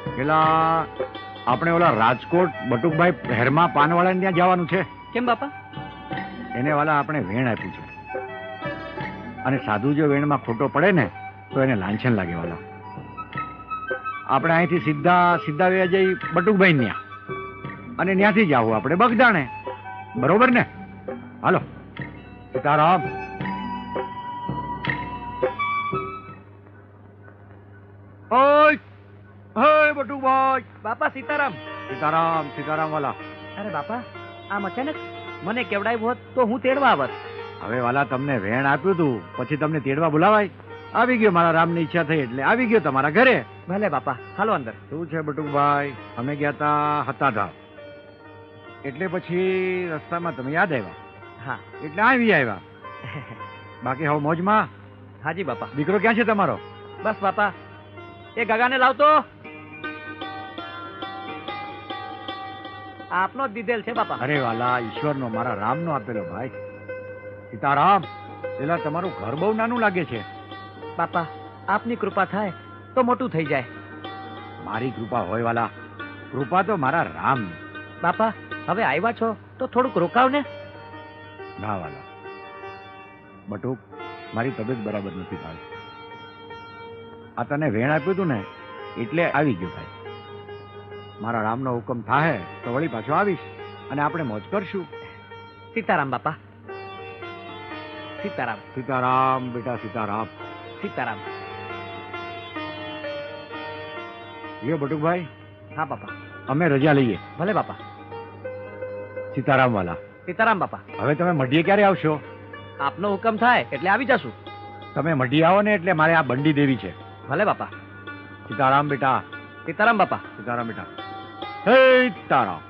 પેલા આપણે ઓલા રાજકોટ બટુકભાઈ હેરમા પાનવાળાને ત્યાં જવાનું છે. કેમ બાપા? એને વાલા આપણે વેણ આપ્યું છે, અને સાધુ જો વેણમાં ખોટો પડે ને તો એને લાંછન લાગે વાલા. આપણે અહીંથી સીધા વ્યા જઈ બટુકભાઈ ત્યાં, અને ત્યાંથી જાવું આપણે બગદાણે. બરોબર ને? હાલો. સીતારામ. ઓય ઓય બટુકભાઈ. બાપા સીતારામ. સીતારામ સીતારામ વાલા. અરે બાપા, આમ અચાનક મને કેવડાવ્યું હોત તો હું તેડવા આવત. હવે વાલા તમને વેણ આપ્યું તું, પછી તમને તેડવા બોલાવાય? આવી ગયો, મારા રામની ઈચ્છા થઈ એટલે આવી ગયો તમારા ઘરે. ભલે બાપા, હાલો અંદર. શું છે બટુકભાઈ? અમે ગયા તા હતાધામ, એટલે પછી રસ્તામાં તમે યાદ આવ્યા. હા એટલે આવી આવ્યા. બાકી હવે મોજમાં? હાજી બાપા. દીકરો ક્યાં છે તમારો? બસ બાપા, એ ગગાને લાવતો. આપનો જ દીધેલ છે બાપા. અરે વાલા, ઈશ્વરનો, મારા રામનો આપેલો ભાઈ. સીતારામ. પેલા તમારું ઘર બહુ નાનું લાગે છે. બાપા, આપની કૃપા થાય તો મોટું થઈ જાય. મારી કૃપા હોય વાલા, કૃપા તો મારા રામની. બાપા, હવે આવ્યા છો તો થોડુંક રોકાવ ને. ના વાલા, બટુક, મારી તબિયત બરાબર નથી ભાઈ. આ તને વેણ આપ્યું હતું ને એટલે આવી ગયો ભાઈ. મારા રામનો હુકમ થાય તો વળી પાછો આવીશ, અને આપણે મોજ કરશું. સીતારામ બાપા. સીતારામ. સીતારામ બેટા, સીતારામ. સીતારામ. લ્યો બટુકભાઈ. હા બાપા. અમે રજા લઈએ. ભલે બાપા. સીતારામ વાલા. સીતારામ બાપા. હવે તમે મઢીએ ક્યારે આવશો? આપનો હુકમ થાય એટલે આવી જશું. તમે મઢી આવો ને એટલે મારે આ બંડી દેવી છે. ભલે બાપા. સીતારામ બેટા. સીતારામ બાપા. સીતારામ બેટા. હે સીતારામ.